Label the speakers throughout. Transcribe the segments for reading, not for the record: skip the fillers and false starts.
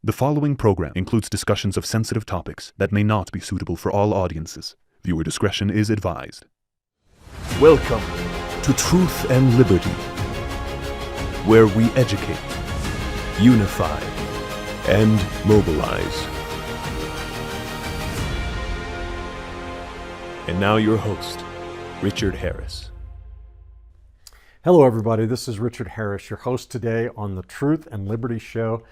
Speaker 1: The following program includes discussions of sensitive topics that may not be suitable for all audiences. Viewer discretion is advised. Welcome to Truth and Liberty, where we educate, unify, and mobilize. And now your host, Richard Harris.
Speaker 2: Hello everybody, this is Richard Harris, your host today on the Truth and Liberty Show.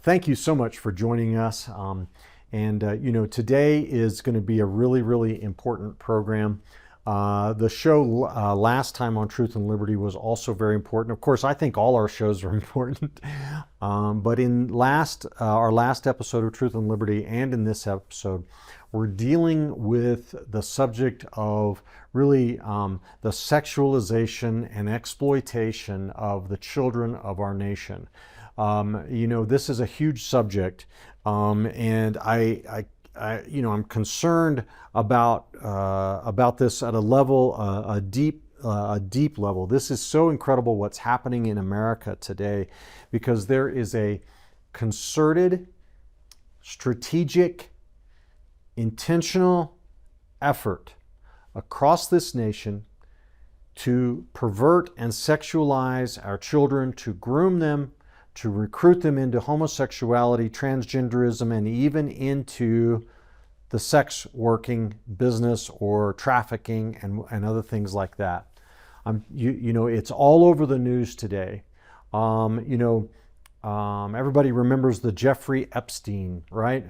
Speaker 2: Thank you so much for joining us. Today is going to be a really important program. The show last time on Truth and Liberty was also very important. Of course, I think all our shows are important. But in our last episode of Truth and Liberty and in this episode, we're dealing with the subject of really the sexualization and exploitation of the children of our nation. This is a huge subject, and I'm concerned about this at a level, a deep level. This is so incredible what's happening in America today, because there is a concerted, strategic, intentional effort across this nation to pervert and sexualize our children, to groom them, to recruit them into homosexuality, transgenderism, and even into the sex working business or trafficking and other things like that. It's all over the news today. Everybody remembers the Jeffrey Epstein, right?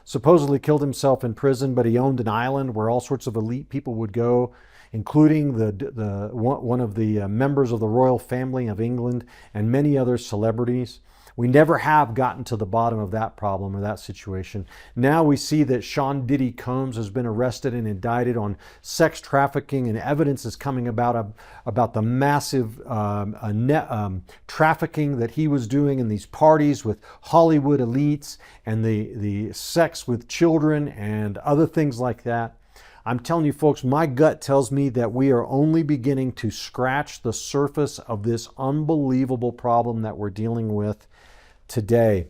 Speaker 2: Supposedly killed himself in prison, but he owned an island where all sorts of elite people would go, including one of the members of the royal family of England and many other celebrities. We never have gotten to the bottom of that problem or that situation. Now we see that Sean Diddy Combs has been arrested and indicted on sex trafficking, and evidence is coming about the massive trafficking that he was doing in these parties with Hollywood elites, and the sex with children and other things like that. I'm telling you folks, my gut tells me that we are only beginning to scratch the surface of this unbelievable problem that we're dealing with today.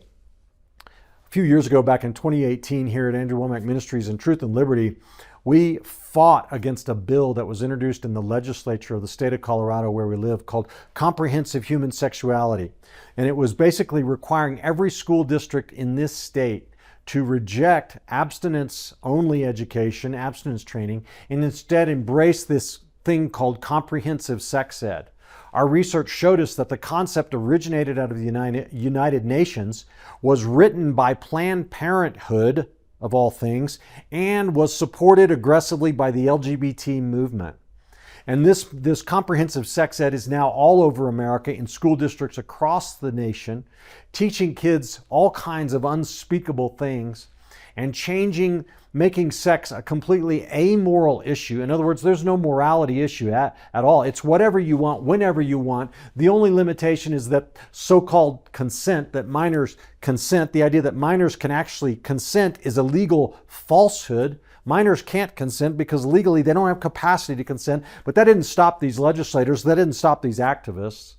Speaker 2: A few years ago, back in 2018, here at Andrew Womack Ministries and Truth and Liberty, we fought against a bill that was introduced in the legislature of the state of Colorado, where we live, called Comprehensive Human Sexuality. And it was basically requiring every school district in this state to reject abstinence-only education, abstinence training, and instead embrace this thing called comprehensive sex ed. Our research showed us that the concept originated out of the United Nations, was written by Planned Parenthood, of all things, and was supported aggressively by the LGBT movement. And this comprehensive sex ed is now all over America in school districts across the nation, teaching kids all kinds of unspeakable things and making sex a completely amoral issue. In other words, there's no morality issue at all. It's whatever you want, whenever you want. The only limitation is that so-called consent, that minors consent. The idea that minors can actually consent is a legal falsehood. Minors can't consent because legally they don't have capacity to consent, but that didn't stop these legislators, that didn't stop these activists.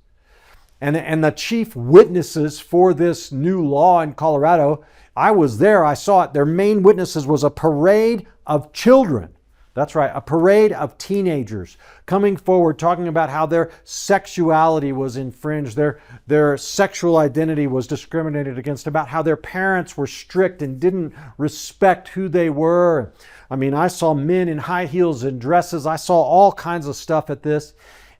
Speaker 2: And the chief witnesses for this new law in Colorado, I was there, I saw it, their main witnesses was a parade of children. That's right, a parade of teenagers coming forward talking about how their sexuality was infringed, their sexual identity was discriminated against, about how their parents were strict and didn't respect who they were. I mean, I saw men in high heels and dresses. I saw all kinds of stuff at this.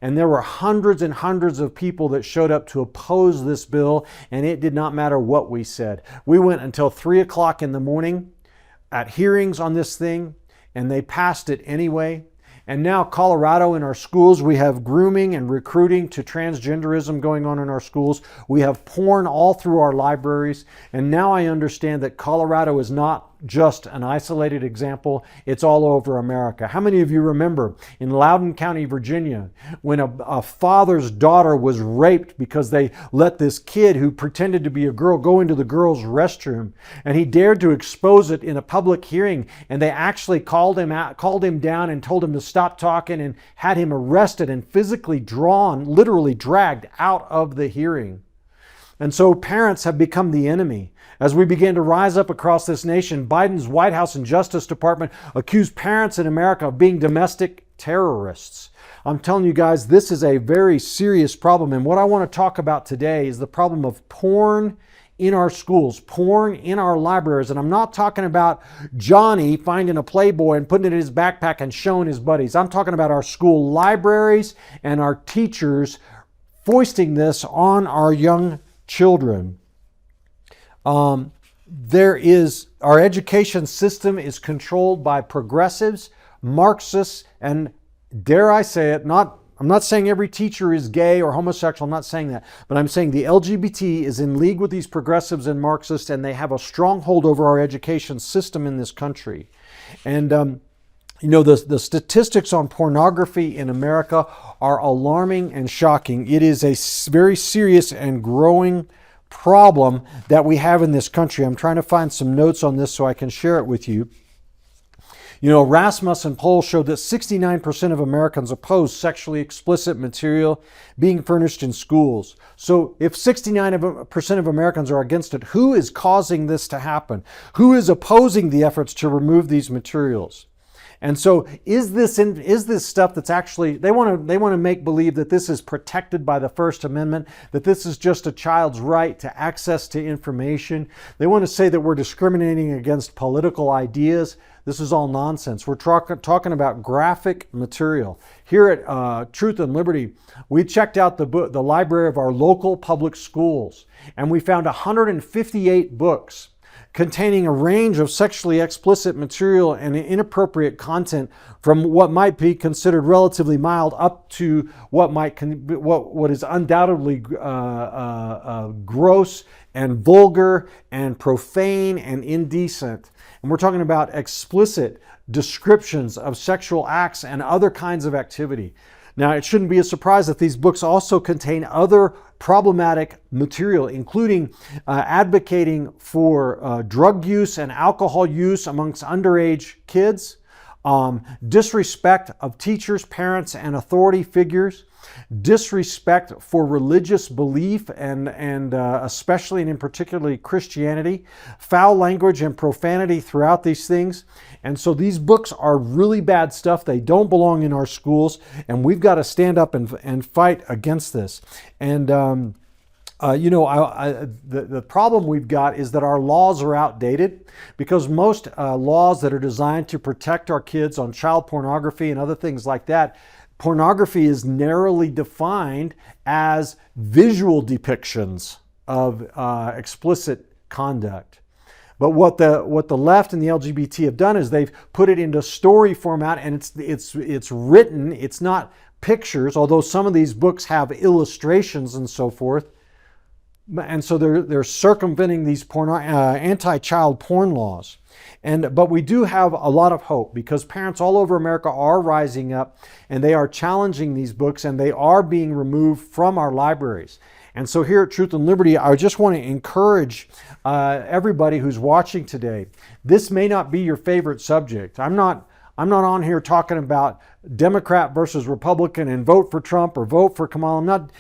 Speaker 2: And there were hundreds and hundreds of people that showed up to oppose this bill, and it did not matter what we said. We went until 3 o'clock in the morning at hearings on this thing, and they passed it anyway. And now Colorado, in our schools, we have grooming and recruiting to transgenderism going on in our schools. We have porn all through our libraries. And now I understand that Colorado is not just an isolated example. It's all over America. How many of you remember in Loudoun County, Virginia, when a father's daughter was raped because they let this kid who pretended to be a girl go into the girls' restroom, and he dared to expose it in a public hearing, and they actually called him down and told him to stop talking and had him arrested and physically drawn, literally dragged out of the hearing. And so parents have become the enemy. As we begin to rise up across this nation, Biden's White House and Justice Department accused parents in America of being domestic terrorists. I'm telling you guys, this is a very serious problem. And what I want to talk about today is the problem of porn in our schools, porn in our libraries. And I'm not talking about Johnny finding a Playboy and putting it in his backpack and showing his buddies. I'm talking about our school libraries and our teachers foisting this on our young children. Our education system is controlled by progressives, Marxists, and dare I say it, I'm not saying every teacher is gay or homosexual, I'm not saying that, but I'm saying the LGBT is in league with these progressives and Marxists, and they have a stronghold over our education system in this country. And the statistics on pornography in America are alarming and shocking. It is a very serious and growing problem that we have in this country. I'm trying to find some notes on this so I can share it with you. Rasmussen poll showed that 69% of Americans oppose sexually explicit material being furnished in schools. So if 69% of Americans are against it, who is causing this to happen? Who is opposing the efforts to remove these materials? And so is this stuff that's actually, they want to make believe that this is protected by the First Amendment, that this is just a child's right to access to information. They want to say that we're discriminating against political ideas. This is all nonsense. We're talking about graphic material. Here at Truth and Liberty, we checked out the library of our local public schools, and we found 158 books containing a range of sexually explicit material and inappropriate content, from what might be considered relatively mild up to what is undoubtedly gross and vulgar and profane and indecent. And we're talking about explicit descriptions of sexual acts and other kinds of activity. Now, it shouldn't be a surprise that these books also contain other problematic material, including advocating for drug use and alcohol use amongst underage kids, disrespect of teachers, parents, and authority figures, disrespect for religious belief and especially and in particularly Christianity, foul language and profanity throughout these things. And so these books are really bad stuff. They don't belong in our schools, and we've got to stand up and fight against this. And the problem we've got is that our laws are outdated, because most laws that are designed to protect our kids on child pornography and other things like that, pornography is narrowly defined as visual depictions of explicit conduct. But what the left and the LGBT have done is they've put it into story format, and it's written. It's not pictures, although some of these books have illustrations and so forth. And so they're circumventing these anti-child porn laws. But we do have a lot of hope, because parents all over America are rising up, and they are challenging these books, and they are being removed from our libraries. And so here at Truth and Liberty, I just want to encourage everybody who's watching today. This may not be your favorite subject. I'm not on here talking about Democrat versus Republican and vote for Trump or vote for Kamala. I'm not,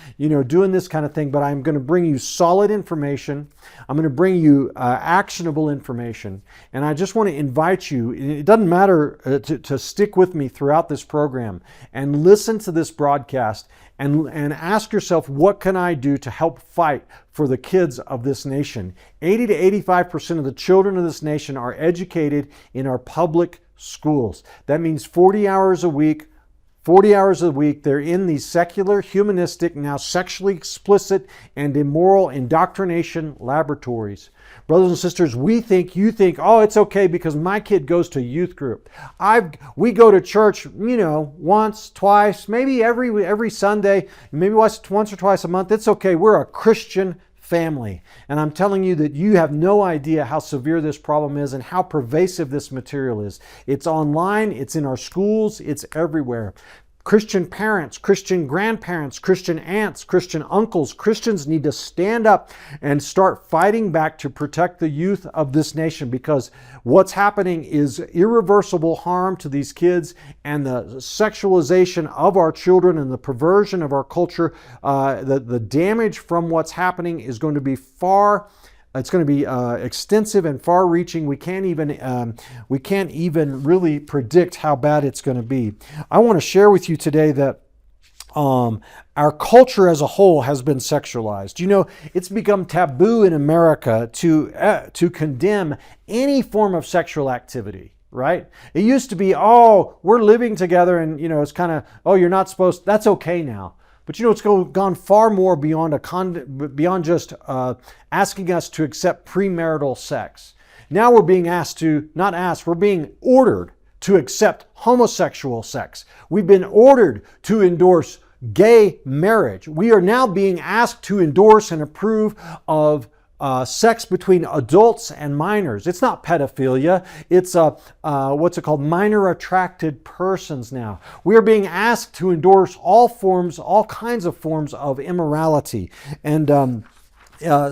Speaker 2: doing this kind of thing, but I'm going to bring you solid information. I'm going to bring you actionable information. And I just want to invite you, it doesn't matter to stick with me throughout this program and listen to this broadcast and ask yourself, what can I do to help fight for the kids of this nation? 80 to 85% of the children of this nation are educated in our public schools. That means 40 hours a week. They're in these secular, humanistic, now sexually explicit and immoral indoctrination laboratories. Brothers and sisters, you think, oh, it's okay because my kid goes to youth group. We go to church, once, twice, maybe every Sunday, maybe once or twice a month. It's okay. We're a Christian family. And I'm telling you that you have no idea how severe this problem is and how pervasive this material is. It's online, it's in our schools, it's everywhere. Christian parents, Christian grandparents, Christian aunts, Christian uncles, Christians need to stand up and start fighting back to protect the youth of this nation, because what's happening is irreversible harm to these kids, and the sexualization of our children and the perversion of our culture, the damage from what's happening is going to be it's going to be extensive and far-reaching. We can't even really predict how bad it's going to be. I want to share with you today that our culture as a whole has been sexualized. You know, it's become taboo in America to condemn any form of sexual activity. Right? It used to be, oh, we're living together, and you know, it's kind of, oh, you're not supposed. That's okay now. But you know, it's gone far more beyond just asking us to accept premarital sex. Now we're being we're being ordered to accept homosexual sex. We've been ordered to endorse gay marriage. We are now being asked to endorse and approve of sex between adults and minors. It's not pedophilia. It's what's it called? Minor attracted persons now. We are being asked to endorse all kinds of forms of immorality. And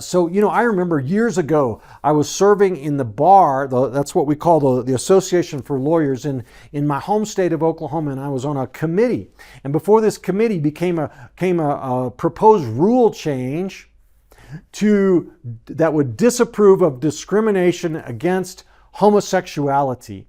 Speaker 2: so, you know, I remember years ago, I was serving in the bar, that's what we call the Association for Lawyers in my home state of Oklahoma, and I was on a committee. And before this committee came a proposed rule change that would disapprove of discrimination against homosexuality.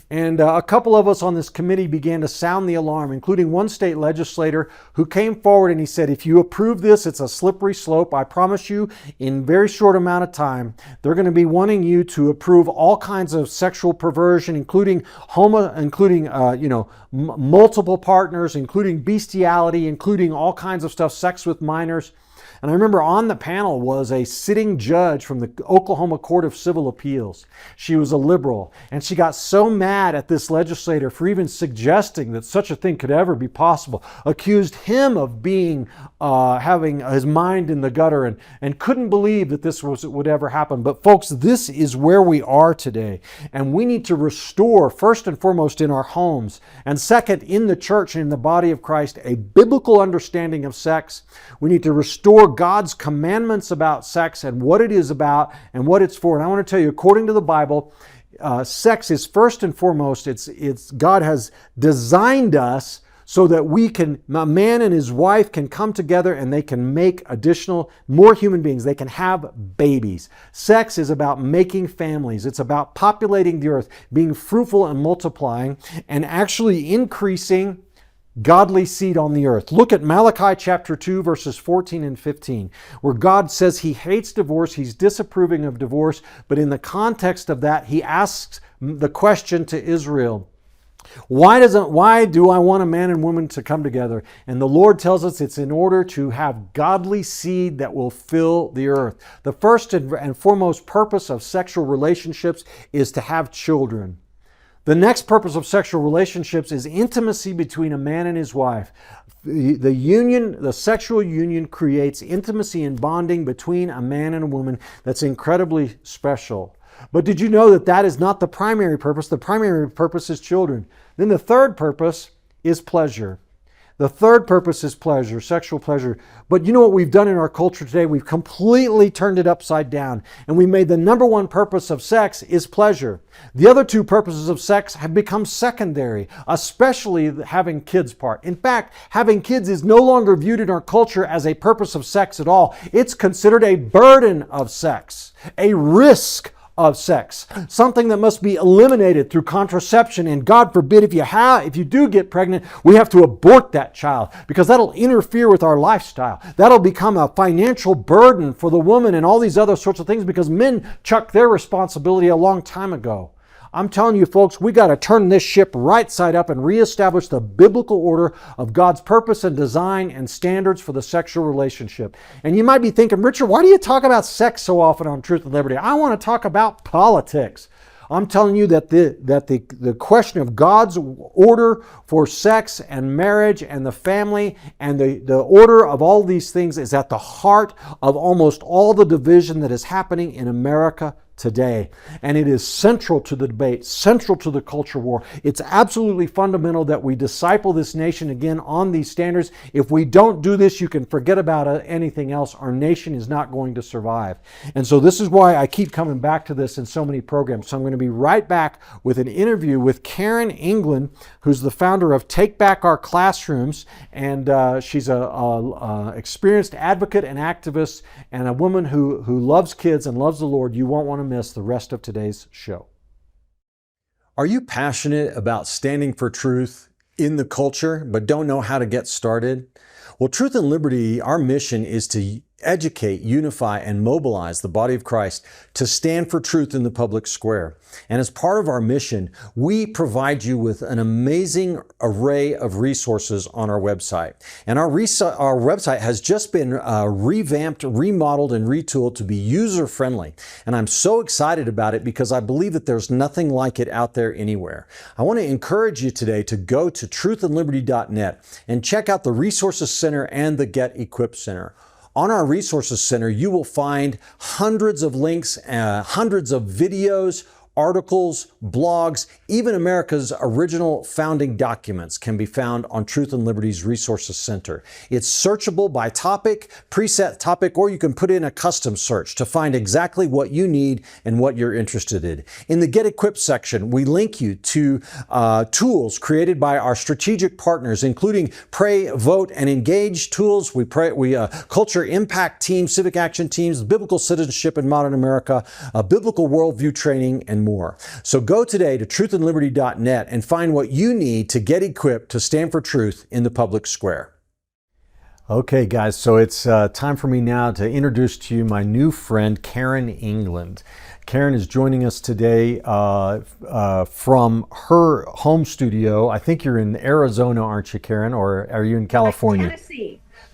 Speaker 2: And a couple of us on this committee began to sound the alarm, including one state legislator who came forward and he said, if you approve this, it's a slippery slope. I promise you, in a very short amount of time, they're going to be wanting you to approve all kinds of sexual perversion, including multiple partners, including bestiality, including all kinds of stuff, sex with minors. And I remember on the panel was a sitting judge from the Oklahoma Court of Civil Appeals. She was a liberal, and she got so mad at this legislator for even suggesting that such a thing could ever be possible, accused him of having his mind in the gutter, and couldn't believe that this would ever happen. But folks, this is where we are today, and we need to restore, first and foremost in our homes, and second in the church and in the body of Christ, a biblical understanding of sex. We need to restore God's commandments about sex and what it is about and what it's for. And I want to tell you, according to the Bible, sex is first and foremost, it's God has designed us so that a man and his wife can come together and they can make more human beings. They can have babies. Sex is about making families. It's about populating the earth, being fruitful and multiplying, and actually increasing godly seed on the earth. Look at Malachi chapter 2, verses 14 and 15, where God says he hates divorce, he's disapproving of divorce, but in the context of that, he asks the question to Israel, why do I want a man and woman to come together? And the Lord tells us it's in order to have godly seed that will fill the earth. The first and foremost purpose of sexual relationships is to have children. The next purpose of sexual relationships is intimacy between a man and his wife. The sexual union creates intimacy and bonding between a man and a woman that's incredibly special. But did you know that is not the primary purpose? The primary purpose is children. Then the third purpose is pleasure. The third purpose is pleasure, sexual pleasure. But you know what we've done in our culture today? We've completely turned it upside down. And we made the number one purpose of sex is pleasure. The other two purposes of sex have become secondary, especially the having kids part. In fact, having kids is no longer viewed in our culture as a purpose of sex at all. It's considered a burden of sex, a risk of sex, something that must be eliminated through contraception. And God forbid, if you do get pregnant, we have to abort that child because that'll interfere with our lifestyle. That'll become a financial burden for the woman and all these other sorts of things because men chucked their responsibility a long time ago. I'm telling you folks, we got to turn this ship right side up and reestablish the biblical order of God's purpose and design and standards for the sexual relationship. And you might be thinking, Richard, why do you talk about sex so often on Truth and Liberty? I want to talk about politics. I'm telling you that the question of God's order for sex and marriage and the family and the order of all these things is at the heart of almost all the division that is happening in America today. And it is central to the debate, central to the culture war. It's absolutely fundamental that we disciple this nation again on these standards. If we don't do this, you can forget about anything else. Our nation is not going to survive. And so this is why I keep coming back to this in so many programs. So I'm going to be right back with an interview with Karen England, who's the founder of Take Back Our Classrooms. And she's a experienced advocate and activist and a woman who loves kids and loves the Lord. You won't want to miss the rest of today's show. Are you passionate about standing for truth in the culture, but don't know how to get started? Well, Truth and Liberty, our mission is to educate, unify, and mobilize the body of Christ to stand for truth in the public square. And as part of our mission, we provide you with an amazing array of resources on our website. And our website has just been revamped, remodeled, and retooled to be user-friendly. And I'm so excited about it because I believe that there's nothing like it out there anywhere. I want to encourage you today to go to truthandliberty.net and check out the Resources Center and the Get Equipped Center. On our Resources Center, you will find hundreds of links, hundreds of videos, articles, blogs, even America's original founding documents can be found on Truth and Liberty's Resources Center. It's searchable by topic, preset topic, or you can put in a custom search to find exactly what you need and what you're interested in. In the Get Equipped section, we link you to tools created by our strategic partners, including Pray, Vote, and Engage tools. We culture impact teams, civic action teams, biblical citizenship in modern America, biblical worldview training, and more. So go today to truthandliberty.net and find what you need to get equipped to stand for truth in the public square. Okay, guys, so it's time for me now to introduce to you my new friend, Karen England. Karen is joining us today from her home studio. I think you're in Arizona, aren't you, Karen? Or are you in California?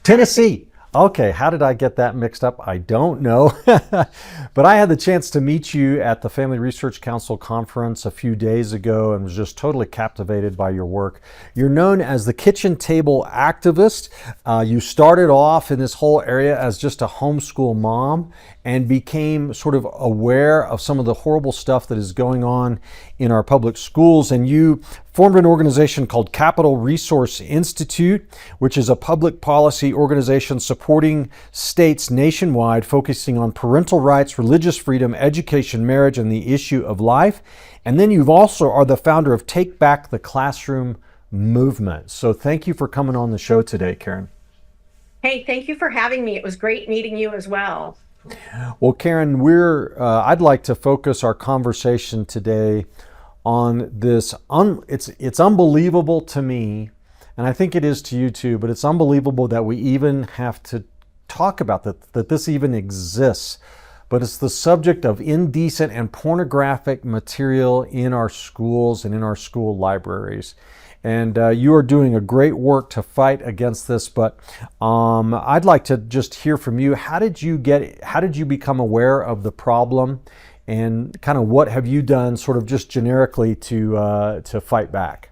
Speaker 2: Tennessee. Okay, how did I get that mixed up? I don't know. But I had the chance to meet you at the Family Research Council conference a few days ago and was just totally captivated by your work. You're known as the kitchen table activist. You started off in this whole area as just a homeschool mom and became sort of aware of some of the horrible stuff that is going on in our public schools. And you formed an organization called Capital Resource Institute, which is a public policy organization supporting states nationwide, focusing on parental rights, religious freedom, education, marriage, and the issue of life. And then you've also are the founder of Take Back the Classroom movement. So thank you for coming on the show today, Karen.
Speaker 3: Hey, thank you for having me. It was great meeting you as well.
Speaker 2: Well, Karen, I'd like to focus our conversation today on this. It's unbelievable to me, and I think it is to you too, but it's unbelievable that we even have to talk about that this even exists. But it's the subject of indecent and pornographic material in our schools and in our school libraries. And you are doing a great work to fight against this, but I'd like to just hear from you. How did you become aware of the problem, and kind of what have you done sort of just generically to fight back?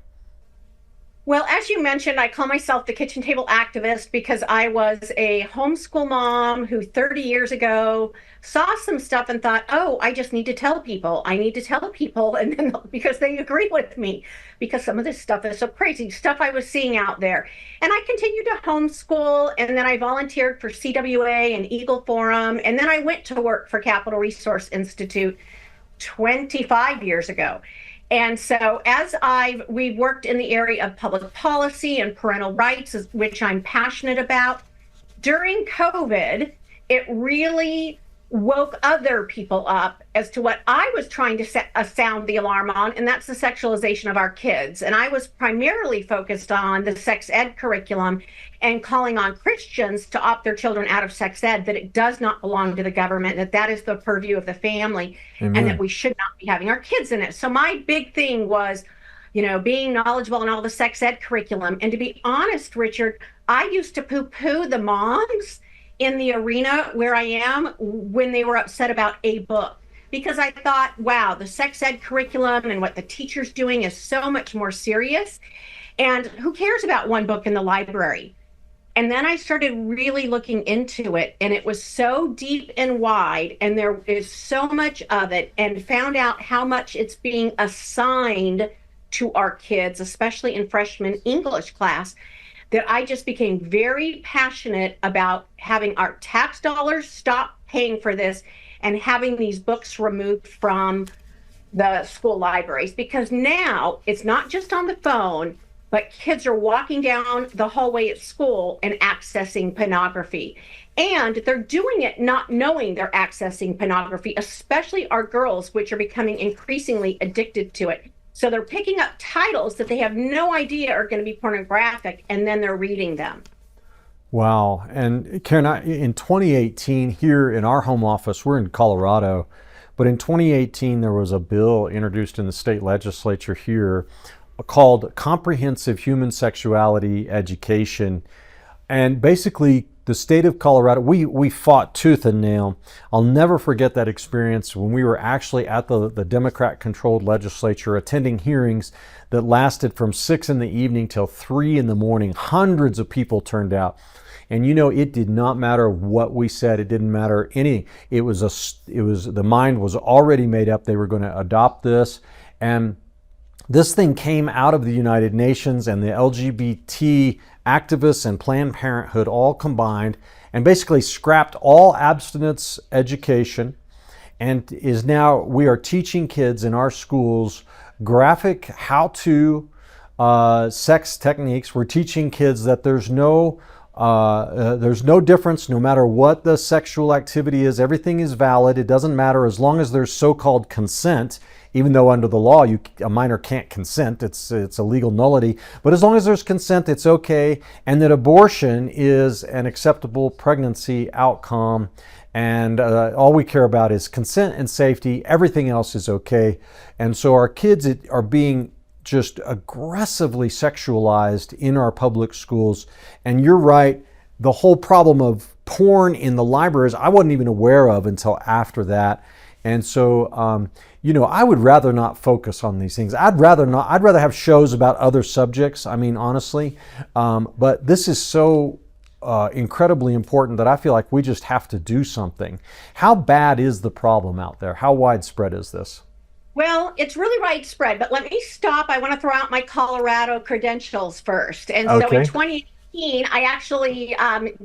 Speaker 3: Well, as you mentioned, I call myself the kitchen table activist because I was a homeschool mom who 30 years ago saw some stuff and thought, oh, I just need to tell people. I need to tell people, and then because they agree with me, because some of this stuff is so crazy, stuff I was seeing out there. And I continued to homeschool, and then I volunteered for CWA and Eagle Forum, and then I went to work for Capital Resource Institute 25 years ago. And so we've worked in the area of public policy and parental rights, which I'm passionate about. During COVID, it really woke other people up as to what I was trying to sound the alarm on, and that's the sexualization of our kids. And I was primarily focused on the sex ed curriculum and calling on Christians to opt their children out of sex ed, that it does not belong to the government, that is the purview of the family. Amen. And that we should not be having our kids in it. So my big thing was, being knowledgeable in all the sex ed curriculum. And to be honest, Richard, I used to poo-poo the moms in the arena where I am when they were upset about a book, because I thought, wow, the sex ed curriculum and what the teacher's doing is so much more serious. And who cares about one book in the library? And then I started really looking into it, and it was so deep and wide, and there is so much of it, and found out how much it's being assigned to our kids, especially in freshman English class, that I just became very passionate about having our tax dollars stop paying for this and having these books removed from the school libraries, because now it's not just on the phone, but kids are walking down the hallway at school and accessing pornography. And they're doing it not knowing they're accessing pornography, especially our girls, which are becoming increasingly addicted to it. So they're picking up titles that they have no idea are going to be pornographic, and then they're reading them.
Speaker 2: Wow. And Karen, in 2018, here in our home office, we're in Colorado, but in 2018, there was a bill introduced in the state legislature here called Comprehensive Human Sexuality Education. And basically, the state of Colorado, we fought tooth and nail. I'll never forget that experience when we were actually at the Democrat-controlled legislature attending hearings that lasted from 6 in the evening till 3 in the morning. Hundreds of people turned out. And it did not matter what we said. It didn't matter any. The mind was already made up. They were going to adopt this. And this thing came out of the United Nations, and the LGBT activists and Planned Parenthood all combined and basically scrapped all abstinence education, and we are teaching kids in our schools graphic how-to sex techniques. We're teaching kids that there's no difference no matter what the sexual activity is. Everything is valid. It doesn't matter as long as there's so-called consent, even though under the law a minor can't consent. It's a legal nullity. But as long as there's consent, it's okay. And that abortion is an acceptable pregnancy outcome. And all we care about is consent and safety. Everything else is okay. And so our kids are being just aggressively sexualized in our public schools. And you're right, the whole problem of porn in the libraries, I wasn't even aware of until after that. And so, I would rather not focus on these things. I'd rather have shows about other subjects, honestly. But this is so incredibly important that I feel like we just have to do something. How bad is the problem out there? How widespread is this?
Speaker 3: Well, it's really widespread, but let me stop. I want to throw out my Colorado credentials first. And so
Speaker 2: Okay.
Speaker 3: in 2018, I actually,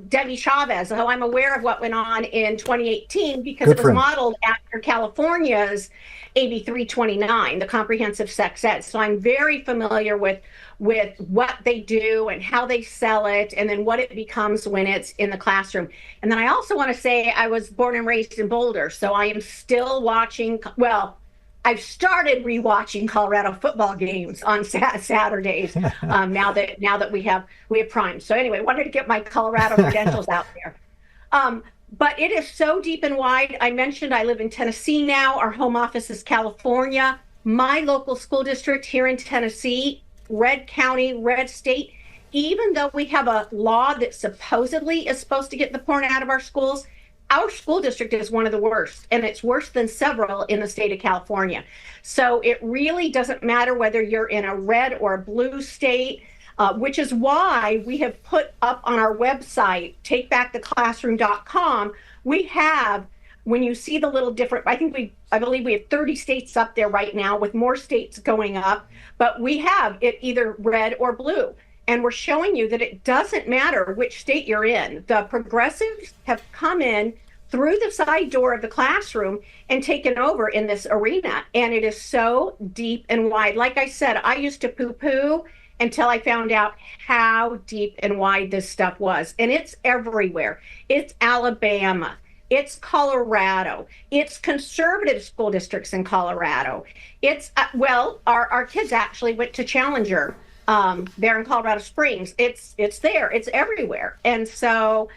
Speaker 3: Debbie Chavez, so I'm aware of what went on in 2018 because
Speaker 2: Good
Speaker 3: it
Speaker 2: for
Speaker 3: was
Speaker 2: him.
Speaker 3: modeled after California's AB 329, the comprehensive sex ed. So I'm very familiar with what they do and how they sell it, and then what it becomes when it's in the classroom. And then I also want to say I was born and raised in Boulder, so I am still watching, well, I've started rewatching Colorado football games on Saturdays now that we have Prime. So anyway, wanted to get my Colorado credentials out there. But it is so deep and wide. I mentioned I live in Tennessee now. Our home office is California. My local school district here in Tennessee, red county, red state, even though we have a law that supposedly is supposed to get the porn out of our schools, our school district is one of the worst, and it's worse than several in the state of California. So it really doesn't matter whether you're in a red or a blue state, which is why we have put up on our website, takebacktheclassroom.com, we have, when you see the little different, I believe we have 30 states up there right now, with more states going up, but we have it either red or blue. And we're showing you that it doesn't matter which state you're in. The progressives have come in through the side door of the classroom and taken over in this arena. And it is so deep and wide. Like I said, I used to poo-poo until I found out how deep and wide this stuff was. And it's everywhere. It's Alabama. It's Colorado. It's conservative school districts in Colorado. It's, our kids actually went to Challenger there in Colorado Springs. It's there. It's everywhere. And so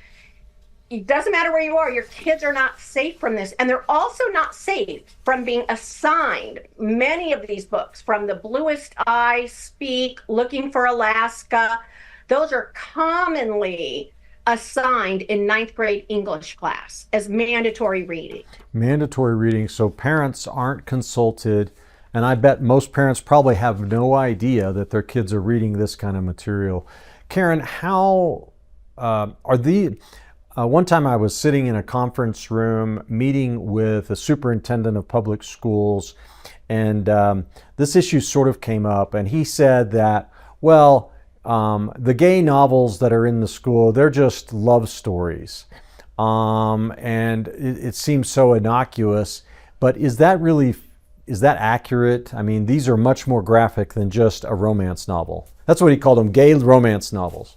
Speaker 3: it doesn't matter where you are, your kids are not safe from this. And they're also not safe from being assigned many of these books, from The Bluest Eye, Speak, Looking for Alaska. Those are commonly assigned in ninth grade English class as mandatory reading.
Speaker 2: Mandatory reading, so parents aren't consulted. And I bet most parents probably have no idea that their kids are reading this kind of material. Karen, how are the one time I was sitting in a conference room meeting with a superintendent of public schools, and this issue sort of came up, and he said that, well, the gay novels that are in the school, they're just love stories. And it seems so innocuous, but is that accurate? I mean, these are much more graphic than just a romance novel. That's what he called them, gay romance novels.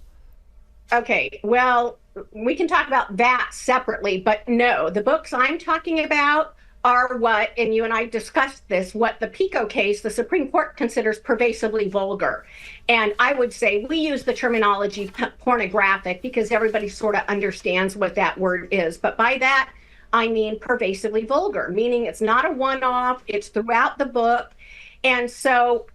Speaker 3: Okay, well, we can talk about that separately, but no, the books I'm talking about are what, and you and I discussed this, what the Pico case, the Supreme Court considers pervasively vulgar. And I would say we use the terminology pornographic because everybody sort of understands what that word is. But by that, I mean pervasively vulgar, meaning it's not a one-off, it's throughout the book. And so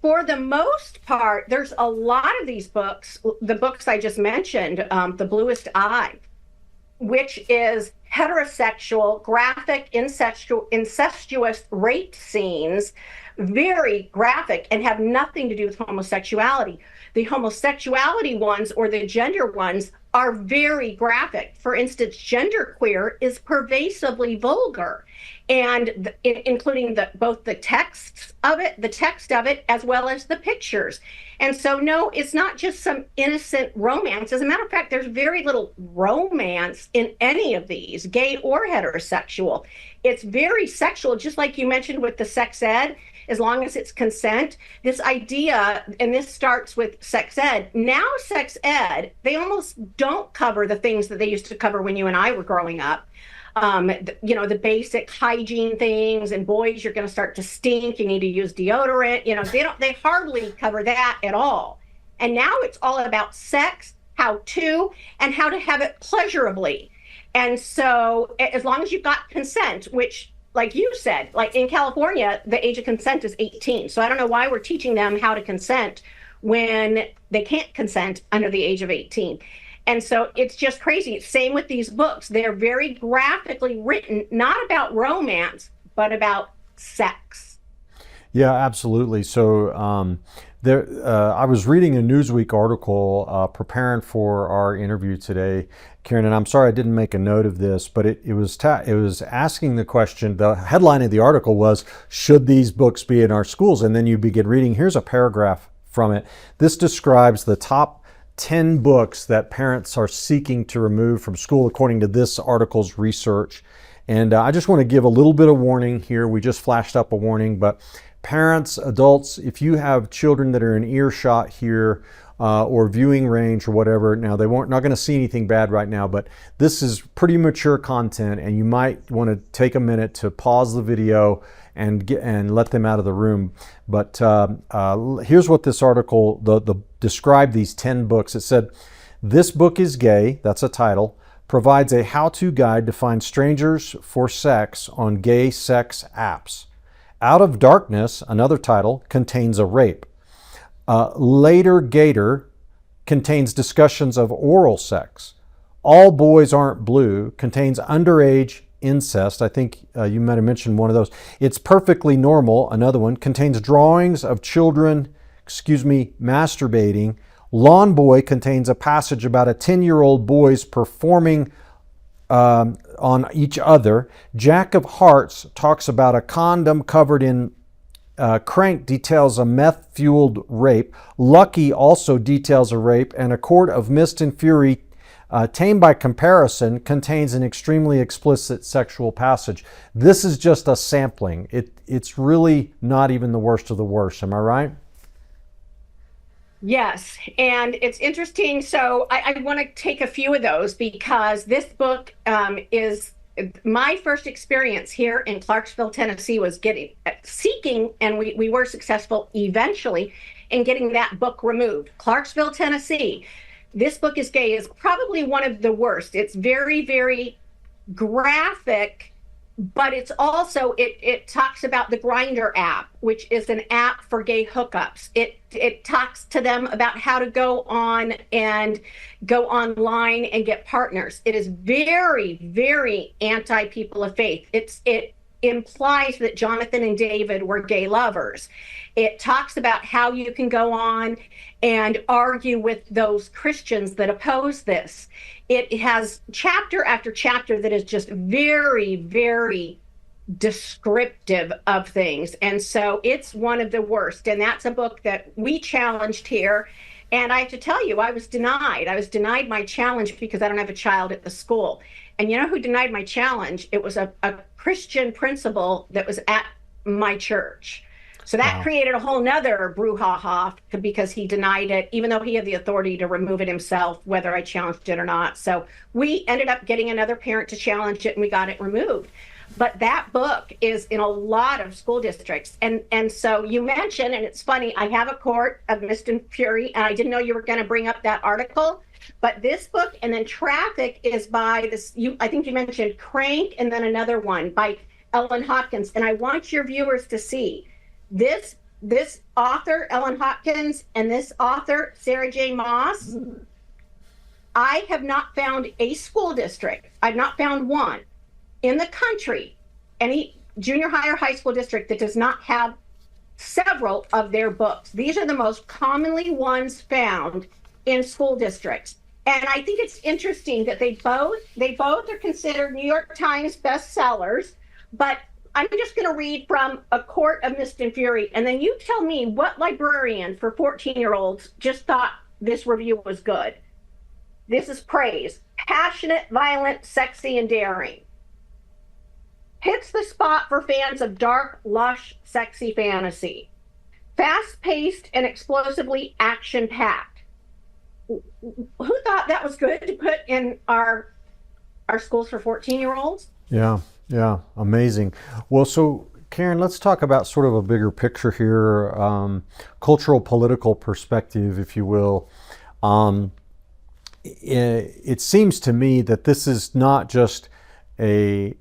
Speaker 3: for the most part, there's a lot of these books, the books I just mentioned, The Bluest Eye, which is heterosexual, graphic, incestuous rape scenes, very graphic, and have nothing to do with homosexuality. The homosexuality ones or the gender ones are very graphic. For instance, genderqueer is pervasively vulgar, and including both the text of it, as well as the pictures. And so, no, it's not just some innocent romance. As a matter of fact, there's very little romance in any of these, gay or heterosexual. It's very sexual, just like you mentioned with the sex ed, as long as it's consent. This idea, and this starts with sex ed. Now, sex ed, they almost don't cover the things that they used to cover when you and I were growing up. The basic hygiene things, and boys, you're going to start to stink, you need to use deodorant. They hardly cover that at all. And now it's all about sex, how to, and how to have it pleasurably. And so as long as you've got consent, which, like you said, like in California, the age of consent is 18. So I don't know why we're teaching them how to consent when they can't consent under the age of 18. And so it's just crazy. Same with these books. They're very graphically written, not about romance, but about sex.
Speaker 2: Yeah, absolutely. So I was reading a Newsweek article preparing for our interview today, Karen, and I'm sorry I didn't make a note of this, but it was asking the question. The headline of the article was, "Should these books be in our schools?" And then you begin reading. Here's a paragraph from it. This describes the top 10 books that parents are seeking to remove from school, according to this article's research. And I just want to give a little bit of warning here. We just flashed up a warning, but parents, adults, if you have children that are in earshot here or viewing range or whatever, now they won't not going to see anything bad right now, but this is pretty mature content, and you might want to take a minute to pause the video and let them out of the room. But here's what this article described these 10 books. It said, "This book is gay," that's a title, "provides a how-to guide to find strangers for sex on gay sex apps. Out of Darkness," another title, "contains a rape. Later Gator" contains discussions of oral sex. "All Boys Aren't Blue" contains underage incest. I think you might have mentioned one of those. "It's Perfectly Normal," another one, contains drawings of children, masturbating. "Lawn Boy" contains a passage about a 10-year-old boys performing on each other. "Jack of Hearts" talks about a condom covered in Crank details a meth-fueled rape. "Lucky" also details a rape. And "A Court of Mist and Fury," Tame by Comparison, contains an extremely explicit sexual passage. This is just a sampling. It's really not even the worst of the worst. Am I right?
Speaker 3: Yes, and it's interesting. So I want to take a few of those because this book is my first experience here in Clarksville, Tennessee, was seeking, and we were successful eventually in getting that book removed. Clarksville, Tennessee. This Book is Gay is probably one of the worst. It's very, very graphic, but it's also, it talks about the Grindr app, which is an app for gay hookups. It talks to them about how to go online and get partners. It is very, very anti people of faith. implies that Jonathan and David were gay lovers. It talks about how you can go on and argue with those Christians that oppose this. It has chapter after chapter that is just very, very descriptive of things. And so it's one of the worst. And that's a book that we challenged here. And I have to tell you, I was denied. I was denied my challenge because I don't have a child at the school. And you know who denied my challenge? It was a Christian principal that was at my church. So that created a whole nother brouhaha because he denied it, even though he had the authority to remove it himself, whether I challenged it or not. So we ended up getting another parent to challenge it and we got it removed. But that book is in a lot of school districts. And so you mentioned, and it's funny, I have a court of mist and fury, and I didn't know you were going to bring up that article. But this book and then Traffic is by this, I think you mentioned Crank and then another one by Ellen Hopkins. And I want your viewers to see this author, Ellen Hopkins, and this author, Sarah J. Maas. I have not found a school district, I've not found one in the country, any junior high or high school district that does not have several of their books. These are the most commonly ones found in school districts. And I think it's interesting that they both are considered New York Times bestsellers, but I'm just going to read from A Court of Mist and Fury, and then you tell me what librarian for 14-year-olds just thought this review was good. This is praise. Passionate, violent, sexy, and daring. Hits the spot for fans of dark, lush, sexy fantasy. Fast-paced and explosively action-packed. Who thought that was good to put in our schools for 14-year-olds?
Speaker 2: Yeah, amazing. Well, so Karen, let's talk about sort of a bigger picture here, cultural, political perspective, if you will. It seems to me that this is not just a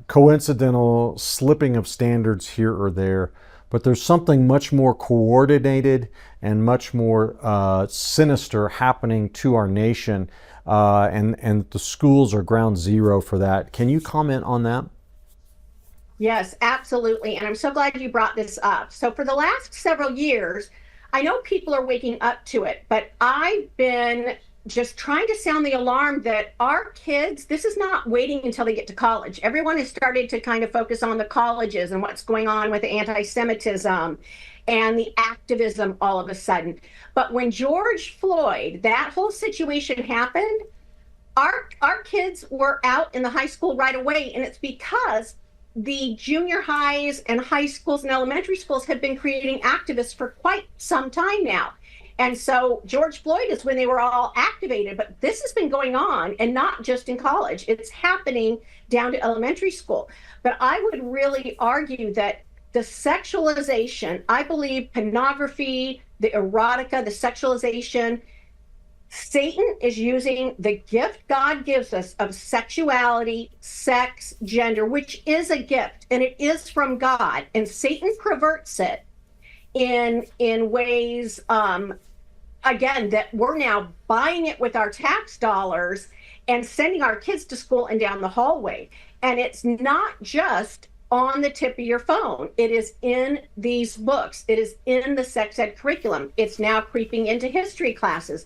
Speaker 2: coincidental slipping of standards here or there, but there's something much more coordinated and much more sinister happening to our nation, and the schools are ground zero for that. Can you comment on that?
Speaker 3: Yes, absolutely. And I'm so glad you brought this up. So for the last several years, I know people are waking up to it, but I've been just trying to sound the alarm that our kids, this is not waiting until they get to college. Everyone has started to kind of focus on the colleges and what's going on with anti-Semitism and the activism all of a sudden. But when George Floyd, that whole situation happened, our kids were out in the high school right away. And it's because the junior highs and high schools and elementary schools have been creating activists for quite some time now. And so George Floyd is when they were all activated, but this has been going on, and not just in college. It's happening down to elementary school. But I would really argue that the sexualization, I believe pornography, the erotica, the sexualization, Satan is using the gift God gives us of sexuality, sex, gender, which is a gift, and it is from God. And Satan perverts it in ways, again, that we're now buying it with our tax dollars and sending our kids to school and down the hallway. And it's not just on the tip of your phone. It is in these books. It is in the sex ed curriculum. It's now creeping into history classes.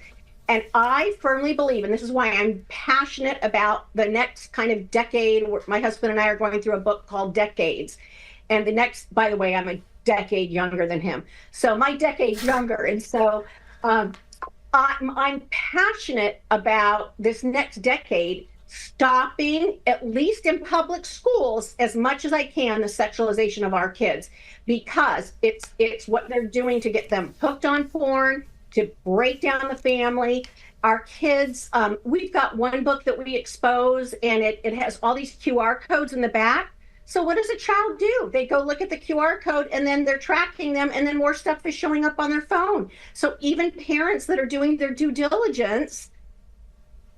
Speaker 3: And I firmly believe, and this is why I'm passionate about the next kind of decade. My husband and I are going through a book called Decades. And the next, by the way, I'm a decade younger than him. So my decade's younger. And so I'm passionate about this next decade stopping, at least in public schools, as much as I can, the sexualization of our kids, because it's what they're doing to get them hooked on porn, to break down the family. Our kids, we've got one book that we expose, and it has all these QR codes in the back. So what does a child do? They go look at the QR code, and then they're tracking them, and then more stuff is showing up on their phone. So even parents that are doing their due diligence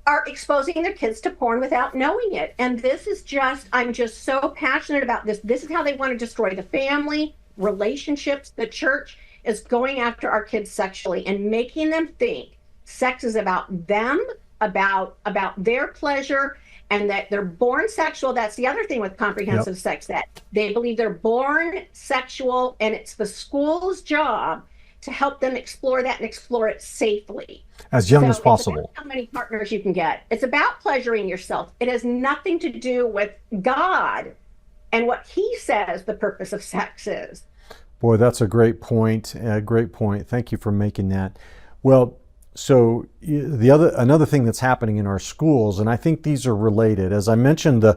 Speaker 3: are exposing their kids to porn without knowing it. And this is just, I'm just so passionate about this. This is how they want to destroy the family, relationships. The church is going after our kids sexually and making them think sex is about them, about their pleasure, and that they're born sexual. That's the other thing with comprehensive sex ed. They believe they're born sexual, and it's the school's job to help them explore that and explore it safely.
Speaker 2: As young
Speaker 3: So
Speaker 2: as possible.
Speaker 3: it's about how many partners you can get. It's about pleasuring yourself. It has nothing to do with God and what he says the purpose of sex is.
Speaker 2: Boy, that's a great point. A great point. Thank you for making that. Well, so another thing that's happening in our schools, and I think these are related. As I mentioned, in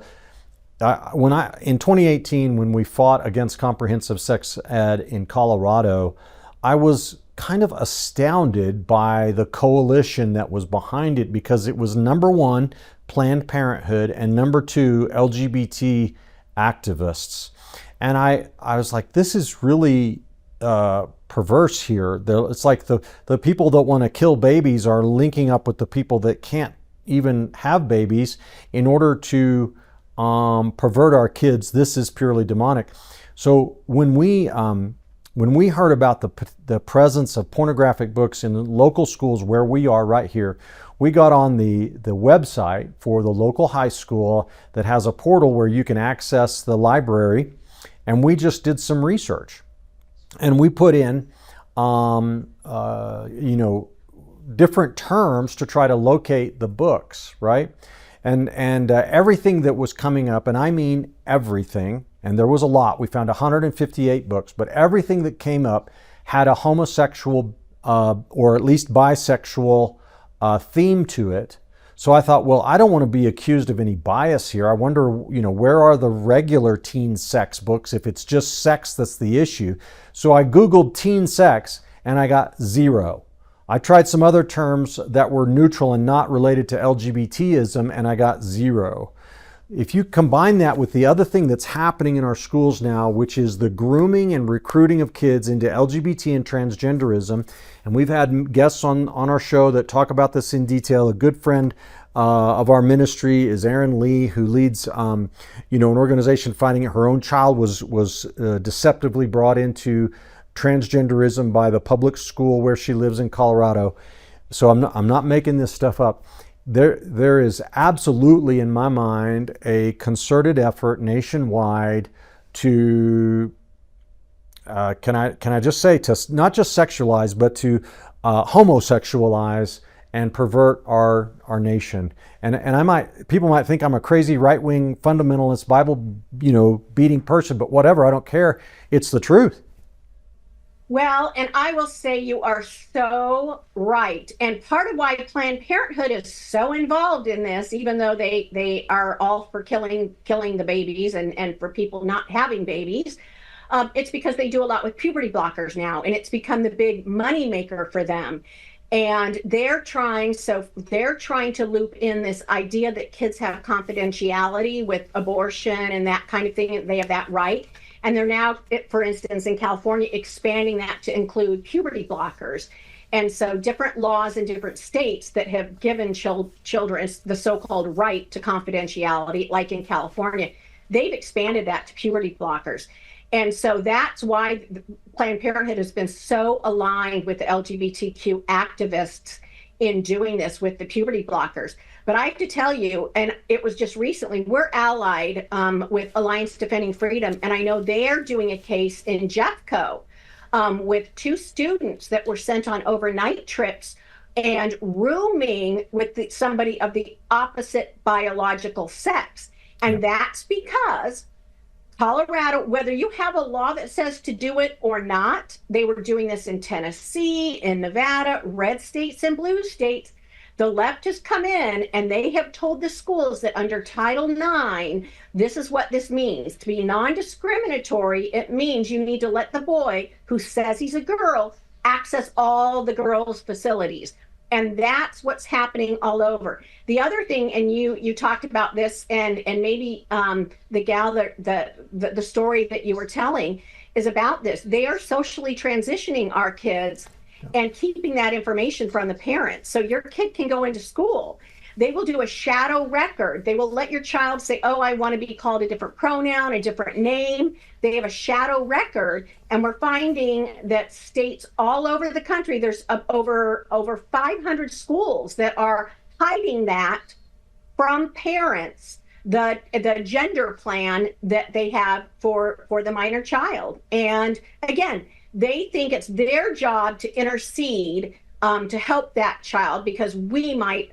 Speaker 2: 2018, when we fought against comprehensive sex ed in Colorado, I was kind of astounded by the coalition that was behind it, because it was number one, Planned Parenthood, and number two, LGBT activists. And I was like, this is really perverse here. It's like the people that want to kill babies are linking up with the people that can't even have babies in order to pervert our kids. This is purely demonic. So when we heard about the presence of pornographic books in local schools where we are right here, we got on the website for the local high school that has a portal where you can access the library, and we just did some research. And we put in, different terms to try to locate the books, right? And everything that was coming up, and I mean everything, and there was a lot. We found 158 books, but everything that came up had a homosexual or at least bisexual theme to it. So I thought, well, I don't want to be accused of any bias here. I wonder, where are the regular teen sex books if it's just sex that's the issue? So I Googled teen sex and I got zero. I tried some other terms that were neutral and not related to LGBTism, and I got zero. If you combine that with the other thing that's happening in our schools now, which is the grooming and recruiting of kids into LGBT and transgenderism, and we've had guests on our show that talk about this in detail. A good friend of our ministry is Erin Lee, who leads an organization fighting it. Her own child was deceptively brought into transgenderism by the public school where she lives in Colorado. So I'm not making this stuff up. There is absolutely, in my mind, a concerted effort nationwide to, can I just say, to not just sexualize, but to homosexualize and pervert our nation. And people might think I'm a crazy right-wing fundamentalist Bible, beating person, but whatever, I don't care. It's the truth.
Speaker 3: Well, and I will say you are so right. And part of why Planned Parenthood is so involved in this, even though they are all for killing the babies and for people not having babies, it's because they do a lot with puberty blockers now, and it's become the big money maker for them. And they're trying to loop in this idea that kids have confidentiality with abortion and that kind of thing. They have that right. And they're now, for instance, in California, expanding that to include puberty blockers. And so different laws in different states that have given children the so-called right to confidentiality, like in California, they've expanded that to puberty blockers. And so that's why Planned Parenthood has been so aligned with the LGBTQ activists in doing this with the puberty blockers. But I have to tell you, and it was just recently, we're allied with Alliance Defending Freedom, and I know they're doing a case in Jeffco with two students that were sent on overnight trips and rooming with somebody of the opposite biological sex. And that's because Colorado, whether you have a law that says to do it or not, they were doing this in Tennessee, in Nevada, red states and blue states. The left has come in and they have told the schools that under Title IX, this is what this means. To be non-discriminatory, it means you need to let the boy who says he's a girl access all the girls' facilities. And that's what's happening all over. The other thing, and you talked about this, and maybe the gal, the story that you were telling is about this. They are socially transitioning our kids and keeping that information from the parents. So your kid can go into school. They will do a shadow record. They will let your child say, oh, I want to be called a different pronoun, a different name. They have a shadow record. And we're finding that states all over the country, there's over 500 schools that are hiding that from parents the gender plan that they have for the minor child. And again, they think it's their job to intercede to help that child because we might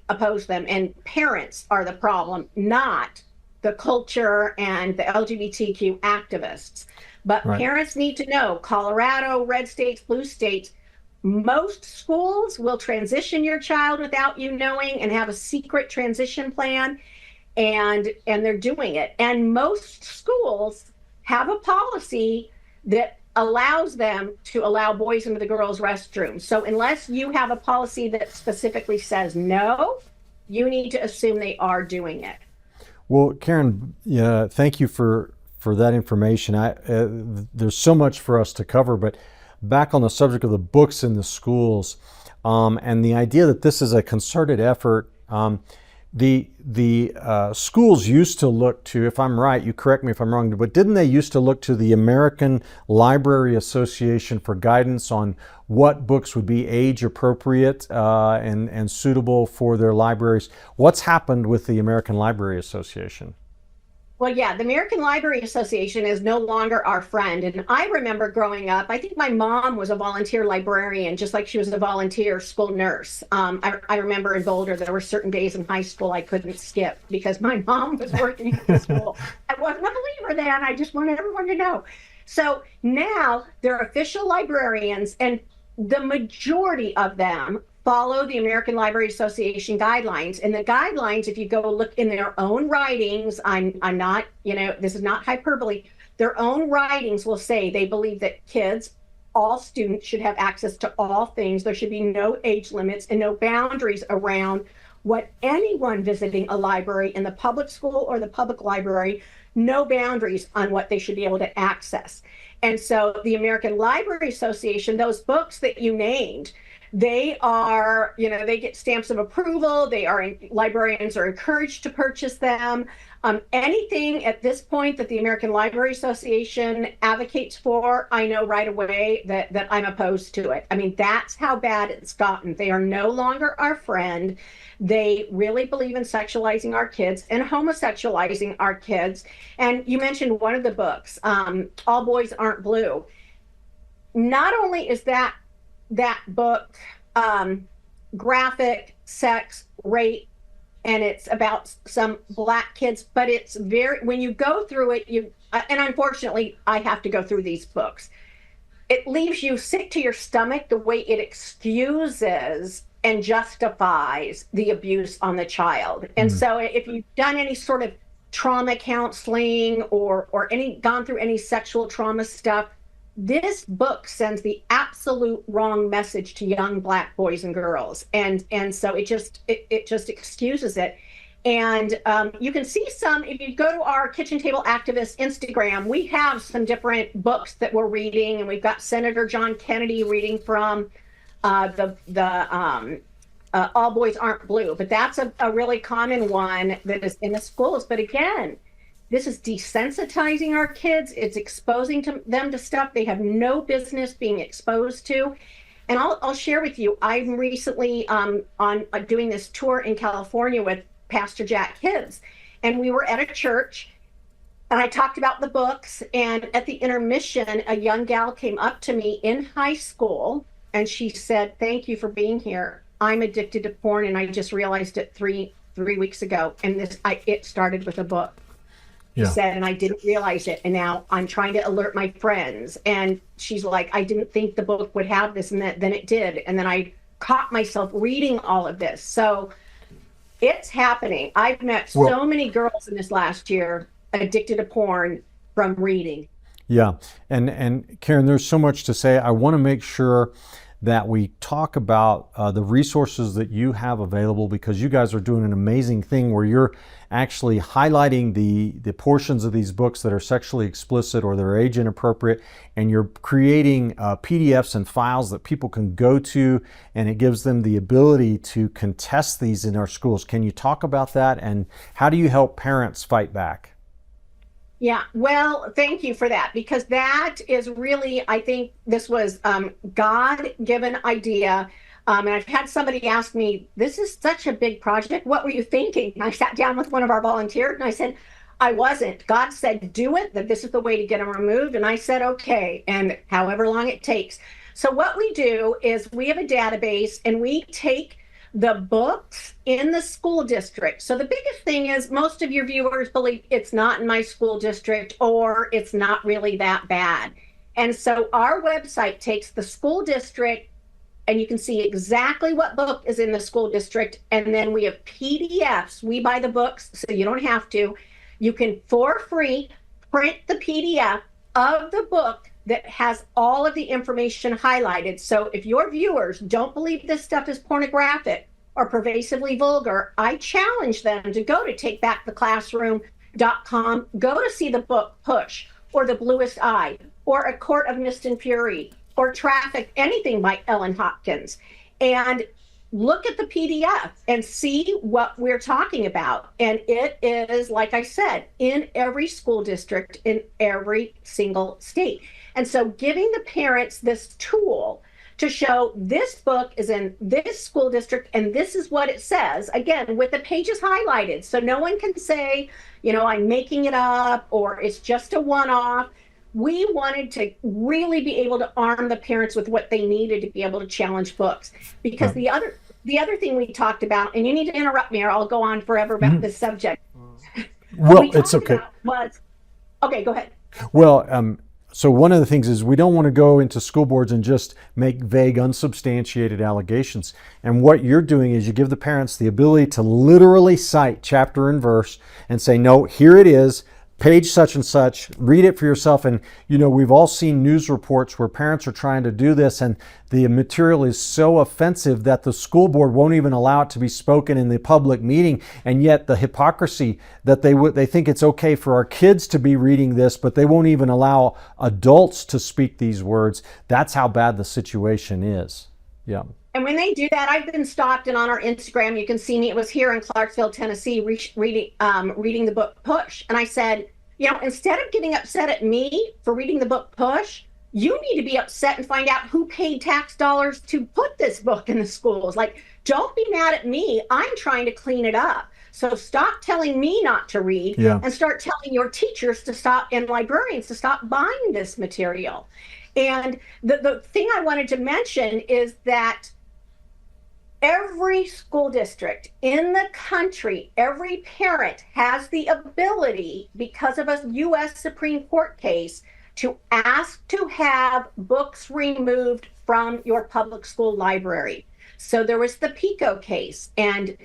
Speaker 3: oppose them, and parents are the problem, not the culture and the LGBTQ activists. But
Speaker 2: Right.
Speaker 3: parents need to know, Colorado, red states, blue states, most schools will transition your child without you knowing and have a secret transition plan, and they're doing it. And most schools have a policy that allows them to allow boys into the girls' restroom. So unless you have a policy that specifically says no, you need to assume they are doing it.
Speaker 2: Well, Karen, thank you for that information. There's so much for us to cover, but back on the subject of the books in the schools, and the idea that this is a concerted effort. The schools used to look to, if I'm right, you correct me if I'm wrong, but didn't they used to look to the American Library Association for guidance on what books would be age appropriate and suitable for their libraries? What's happened with the American Library Association?
Speaker 3: Well, yeah, the American Library Association is no longer our friend. And I remember growing up, I think my mom was a volunteer librarian, just like she was a volunteer school nurse. I remember in Boulder, there were certain days in high school I couldn't skip because my mom was working at the school. I wasn't a believer then. I just wanted everyone to know. So now they're official librarians, and the majority of them follow the American Library Association guidelines. And the guidelines, if you go look in their own writings, I'm not, this is not hyperbole, their own writings will say they believe that kids, all students, should have access to all things. There should be no age limits and no boundaries around what anyone visiting a library in the public school or the public library, no boundaries on what they should be able to access. And so the American Library Association, those books that you named, they are, they get stamps of approval. Librarians are encouraged to purchase them. Anything at this point that the American Library Association advocates for, I know right away that I'm opposed to it. I mean, that's how bad it's gotten. They are no longer our friend. They really believe in sexualizing our kids and homosexualizing our kids. And you mentioned one of the books, All Boys Aren't Blue. Not only is that book graphic, sex, rape, and it's about some Black kids, but it's when you go through it, and unfortunately I have to go through these books, it leaves you sick to your stomach the way it excuses and justifies the abuse on the child. And so if you've done any sort of trauma counseling or gone through any sexual trauma stuff, this book sends the absolute wrong message to young Black boys and girls, and so it just excuses it. And you can see some, if you go to our Kitchen Table Activist Instagram, we have some different books that we're reading, and we've got Senator John Kennedy reading from All Boys Aren't Blue, but that's a really common one that is in the schools. But again, this is desensitizing our kids. It's exposing them to stuff they have no business being exposed to. And I'll share with you, I'm recently on doing this tour in California with Pastor Jack Hibbs. And we were at a church, and I talked about the books. And at the intermission, a young gal came up to me in high school, and she said, "Thank you for being here. I'm addicted to porn, and I just realized it three weeks ago. And it started with a book." She said, and I didn't realize it. And now I'm trying to alert my friends. And she's like, "I didn't think the book would have this." And then it did. And then I caught myself reading all of this. So it's happening. I've met so many girls in this last year addicted to porn from reading.
Speaker 2: Yeah. And Karen, there's so much to say. I want to make sure that we talk about the resources that you have available, because you guys are doing an amazing thing where you're actually highlighting the portions of these books that are sexually explicit or that are age inappropriate, and you're creating PDFs and files that people can go to, and it gives them the ability to contest these in our schools. Can you talk about that, and how do you help parents fight back?
Speaker 3: Yeah, well, thank you for that, because that is really, I think this was God-given idea. And I've had somebody ask me, this is such a big project. What were you thinking? And I sat down with one of our volunteers and I said, I wasn't. God said, do it, that this is the way to get them removed. And I said, okay, and however long it takes. So what we do is we have a database and we take the books in the school district. So the biggest thing is most of your viewers believe it's not in my school district or it's not really that bad. And so our website takes the school district and you can see exactly what book is in the school district. And then we have PDFs. We buy the books, so you don't have to. You can, for free, print the PDF of the book that has all of the information highlighted. So if your viewers don't believe this stuff is pornographic or pervasively vulgar, I challenge them to go to takebacktheclassroom.com, go to see the book Push, or The Bluest Eye, or A Court of Mist and Fury, or Traffic, anything by Ellen Hopkins, and look at the PDF and see what we're talking about. And it is, like I said, in every school district in every single state. And so giving the parents this tool to show this book is in this school district and this is what it says, again, with the pages highlighted. So no one can say, you know, I'm making it up or it's just a one-off. We wanted to really be able to arm the parents with what they needed to be able to challenge books. Because the other thing we talked about, and you need to interrupt me or I'll go on forever about this subject.
Speaker 2: Well, it's okay.
Speaker 3: Okay, go ahead.
Speaker 2: Well, so one of the things is we don't want to go into school boards and just make vague, unsubstantiated allegations. And what you're doing is you give the parents the ability to literally cite chapter and verse and say, no, here it is, page such and such, read it for yourself. And, you know, we've all seen news reports where parents are trying to do this and the material is so offensive that the school board won't even allow it to be spoken in the public meeting. And yet the hypocrisy that they think it's okay for our kids to be reading this, but they won't even allow adults to speak these words. That's how bad the situation is. Yeah.
Speaker 3: And when they do that, I've been stopped, and on our Instagram, you can see me. It was here in Clarksville, Tennessee, reading the book Push. And I said, you know, instead of getting upset at me for reading the book Push, you need to be upset and find out who paid tax dollars to put this book in the schools. Like, don't be mad at me. I'm trying to clean it up. So stop telling me not to read and start telling your teachers to stop and librarians to stop buying this material. And the thing I wanted to mention is that every school district in the country, every parent has the ability, because of a U.S. Supreme Court case, to ask to have books removed from your public school library. So there was the PICO case, and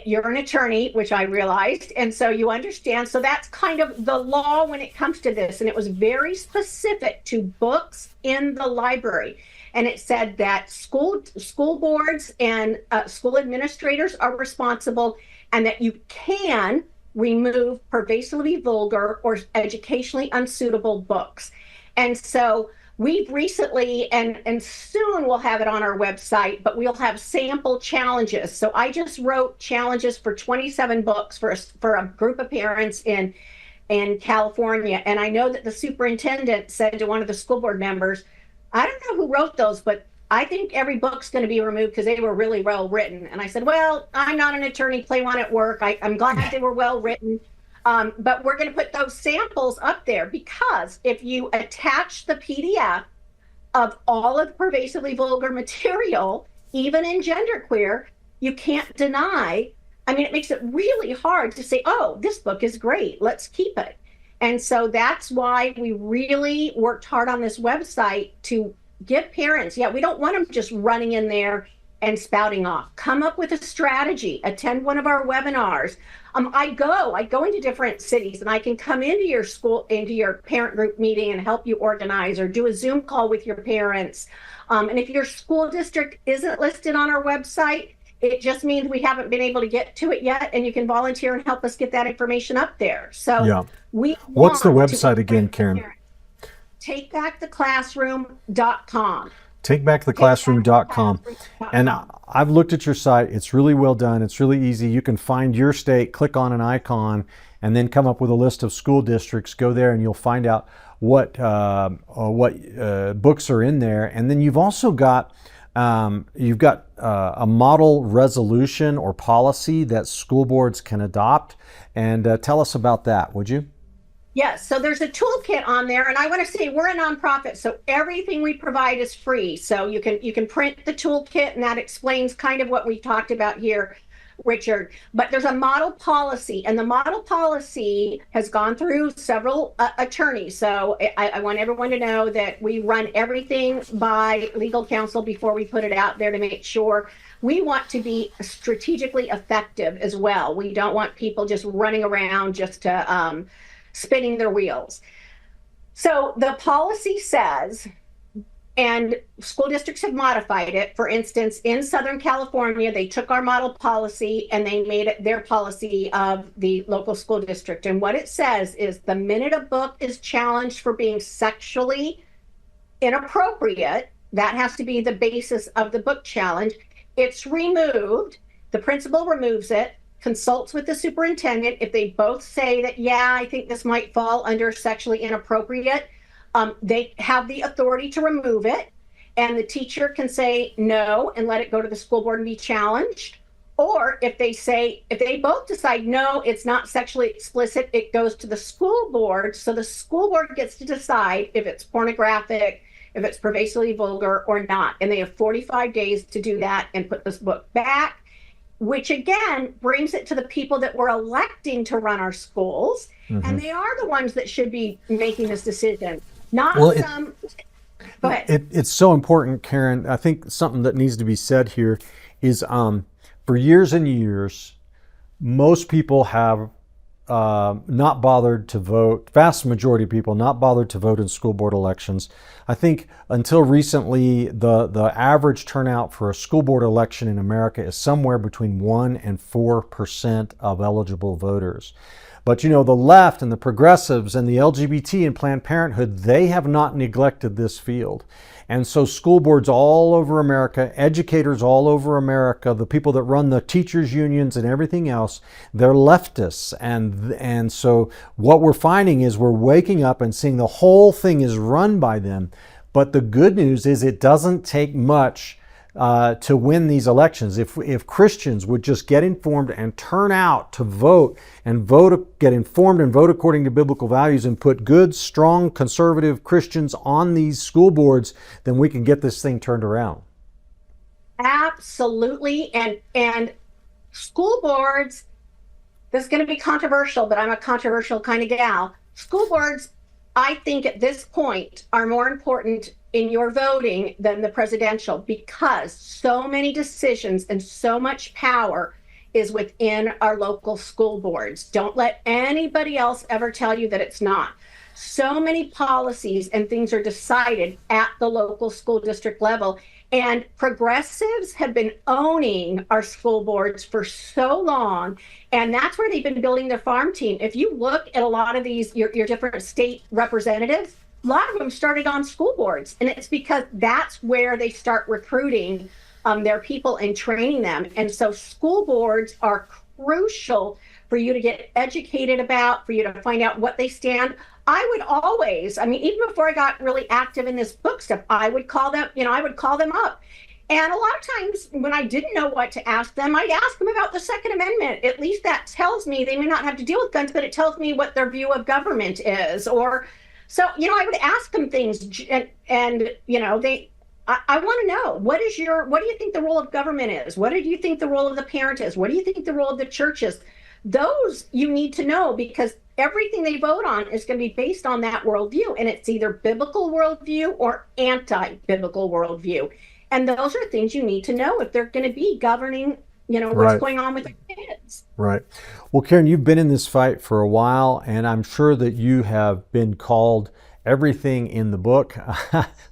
Speaker 3: you're an attorney, which I realized, and so you understand. So that's kind of the law when it comes to this, and it was very specific to books in the library. And it said that school boards and school administrators are responsible, and that you can remove pervasively vulgar or educationally unsuitable books. And so we've recently, and soon we'll have it on our website, but we'll have sample challenges. So I just wrote challenges for 27 books for a group of parents in California. And I know that the superintendent said to one of the school board members, I don't know who wrote those, but I think every book's going to be removed because they were really well written. And I said, well, I'm not an attorney, play one at work. I'm glad they were well written. But we're going to put those samples up there, because if you attach the PDF of all of the pervasively vulgar material, even in genderqueer, you can't deny. I mean, it makes it really hard to say, oh, this book is great, let's keep it. And so that's why we really worked hard on this website to give parents, we don't want them just running in there and spouting off. Come up with a strategy, attend one of our webinars. I go into different cities, and I can come into your school, into your parent group meeting and help you organize, or do a Zoom call with your parents. And if your school district isn't listed on our website, it just means we haven't been able to get to it yet, and you can volunteer and help us get that information up there. So
Speaker 2: what's the website again, Karen?
Speaker 3: Takebacktheclassroom.com.
Speaker 2: Takebacktheclassroom.com. And I've looked at your site. It's really well done. It's really easy. You can find your state, click on an icon, and then come up with a list of school districts. Go there and you'll find out what books are in there. And then you've also got You've got a model resolution or policy that school boards can adopt. And tell us about that, would you?
Speaker 3: Yes, so there's a toolkit on there, and I want to say we're a nonprofit, so everything we provide is free. So you can print the toolkit, and that explains kind of what we talked about here, Richard. But there's a model policy, and the model policy has gone through several attorneys. So I want everyone to know that we run everything by legal counsel before we put it out there to make sure. We want to be strategically effective as well. We don't want people just running around just to spinning their wheels. So the policy says, and school districts have modified it. For instance, in Southern California, they took our model policy and they made it their policy of the local school district. And what it says is the minute a book is challenged for being sexually inappropriate, that has to be the basis of the book challenge. It's removed. The principal removes it, consults with the superintendent. If they both say that, yeah, I think this might fall under sexually inappropriate, they have the authority to remove it. And the teacher can say no and let it go to the school board and be challenged. Or if they both decide, no, it's not sexually explicit, it goes to the school board. So the school board gets to decide if it's pornographic, if it's pervasively vulgar or not. And they have 45 days to do that and put this book back, which again brings it to the people that we're electing to run our schools. And they are the ones that should be making this decision, not some. Go ahead.
Speaker 2: It's so important, Karen. I think something that needs to be said here is for years and years, most people have not bothered to vote, vast majority of people not bothered to vote in school board elections. I think until recently, the average turnout for a school board election in America is somewhere between 1 and 4% of eligible voters. But you know, the left and the progressives and the LGBT and Planned Parenthood, they have not neglected this field. And so school boards all over America, educators all over America, the people that run the teachers unions and everything else, they're leftists. And so what we're finding is we're waking up and seeing the whole thing is run by them. But the good news is it doesn't take much to win these elections. If Christians would just get informed and turn out to vote and get informed and vote according to biblical values and put good, strong, conservative Christians on these school boards, then we can get this thing turned around.
Speaker 3: Absolutely. And school boards, this is going to be controversial, but I'm a controversial kind of gal. School boards, I think at this point, are more important in your voting than the presidential, because so many decisions and so much power is within our local school boards. Don't let anybody else ever tell you that it's not. So many policies and things are decided at the local school district level. And progressives have been owning our school boards for so long. And that's where they've been building their farm team. If you look at a lot of these, your different state representatives, a lot of them started on school boards. And it's because that's where they start recruiting their people and training them. And so school boards are crucial for you to get educated about, for you to find out what they stand. I would always, even before I got really active in this book stuff, I would call them, I would call them up. And a lot of times when I didn't know what to ask them, I'd ask them about the Second Amendment. At least that tells me they may not have to deal with guns, but it tells me what their view of government is. Or, so, I would ask them things and I want to know, what do you think the role of government is? What do you think the role of the parent is? What do you think the role of the church is? Those you need to know, because everything they vote on is going to be based on that worldview. And it's either biblical worldview or anti-biblical worldview. And those are things you need to know if they're going to be governing, what's going on with the kids.
Speaker 2: Right. Well, Karen, you've been in this fight for a while, and I'm sure that you have been called everything in the book,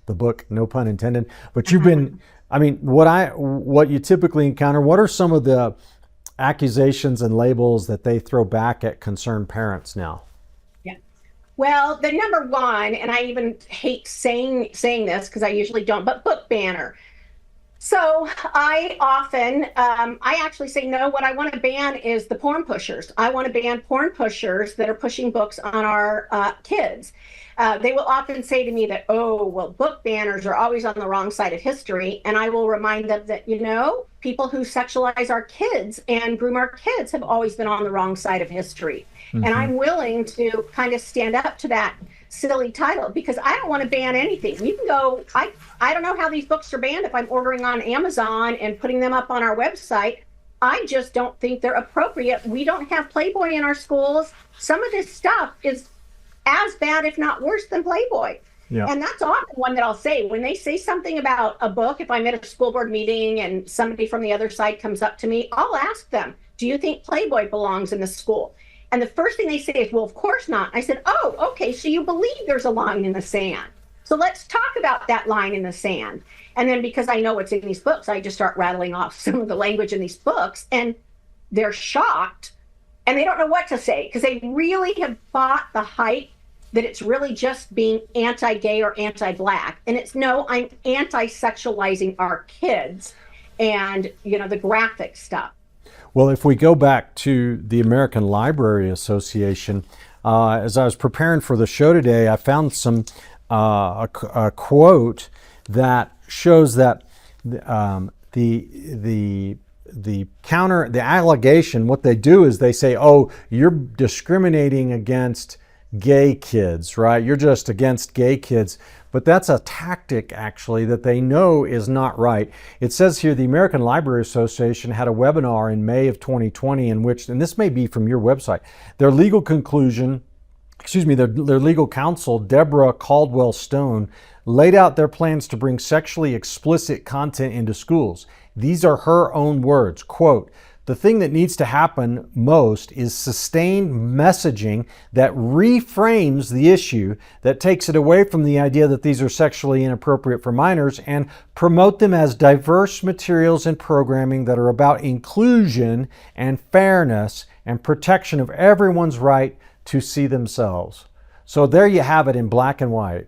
Speaker 2: the book, no pun intended, but you've been, what you typically encounter, what are some of the accusations and labels that they throw back at concerned parents now?
Speaker 3: Yeah. Well, the number one, and I even hate saying this because I usually don't, but book banner. So I actually say no. What I want to ban is the porn pushers. I want to ban porn pushers that are pushing books on our kids. They will often say to me that, oh, well, book banners are always on the wrong side of history. And I will remind them that, people who sexualize our kids and groom our kids have always been on the wrong side of history. And I'm willing to kind of stand up to that silly title because I don't want to ban anything. You can go, I don't know how these books are banned if I'm ordering on Amazon and putting them up on our website. I just don't think they're appropriate. We don't have Playboy in our schools. Some of this stuff is as bad, if not worse, than Playboy.
Speaker 2: Yeah.
Speaker 3: And that's often one that I'll say when they say something about a book. If I'm at a school board meeting and somebody from the other side comes up to me, I'll ask them, do you think Playboy belongs in the school? And the first thing they say is, well, of course not. I said, oh, okay, so you believe there's a line in the sand. So let's talk about that line in the sand. And then because I know what's in these books, I just start rattling off some of the language in these books, and they're shocked and they don't know what to say because they really have bought the hype that it's really just being anti-gay or anti-black. And it's no, I'm anti-sexualizing our kids and, the graphic stuff.
Speaker 2: Well, if we go back to the American Library Association, as I was preparing for the show today, I found a quote that shows that the allegation, what they do is they say, oh, you're discriminating against gay kids, right? You're just against gay kids. But that's a tactic, actually, that they know is not right. It says here the American Library Association had a webinar in May of 2020 in which, and this may be from your website, their legal counsel, Deborah Caldwell Stone, laid out their plans to bring sexually explicit content into schools. These are her own words, quote, "The thing that needs to happen most is sustained messaging that reframes the issue, that takes it away from the idea that these are sexually inappropriate for minors and promote them as diverse materials and programming that are about inclusion and fairness and protection of everyone's right to see themselves." So there you have it in black and white.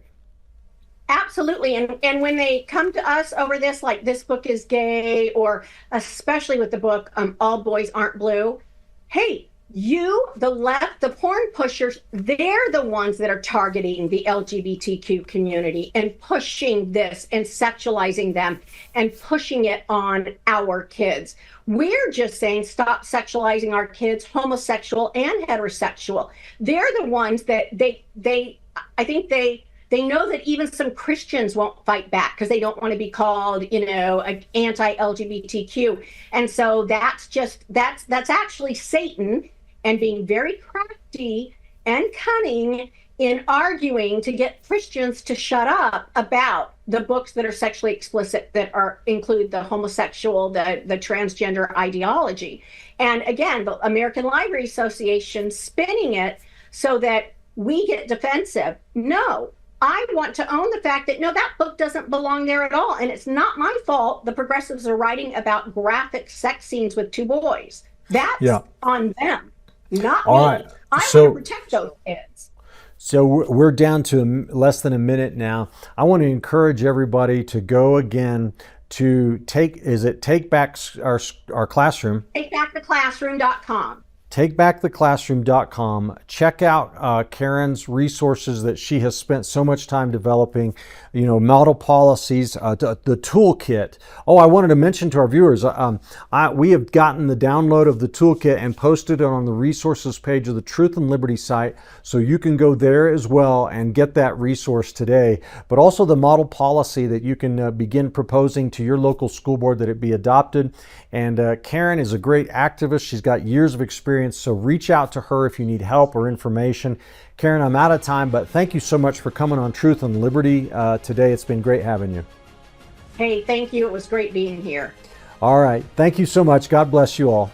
Speaker 3: Absolutely. And when they come to us over this, like this book is gay, or especially with the book, All Boys Aren't Blue. Hey, the left, the porn pushers, they're the ones that are targeting the LGBTQ community and pushing this and sexualizing them and pushing it on our kids. We're just saying stop sexualizing our kids, homosexual and heterosexual. They're the ones that I think they know that even some Christians won't fight back because they don't want to be called, anti-LGBTQ. And so that's actually Satan and being very crafty and cunning in arguing to get Christians to shut up about the books that are sexually explicit, that include the homosexual, the transgender ideology. And again, the American Library Association spinning it so that we get defensive. No. I want to own the fact that, no, that book doesn't belong there at all. And it's not my fault the progressives are writing about graphic sex scenes with two boys. That's on them, not me.
Speaker 2: Right.
Speaker 3: I want to protect those kids.
Speaker 2: So we're down to less than a minute now. I want to encourage everybody to go again to Take Back Our Classroom?
Speaker 3: TakeBackTheClassroom.com.
Speaker 2: TakeBackTheClassroom.com. Check out Karen's resources that she has spent so much time developing, model policies, the toolkit. Oh, I wanted to mention to our viewers, we have gotten the download of the toolkit and posted it on the resources page of the Truth and Liberty site, so you can go there as well and get that resource today. But also the model policy that you can begin proposing to your local school board that it be adopted. And Karen is a great activist. She's got years of experience. So reach out to her if you need help or information. Karen, I'm out of time, but thank you so much for coming on Truth and Liberty today. It's been great having you.
Speaker 3: Hey, thank you. It was great being here.
Speaker 2: All right. Thank you so much. God bless you all.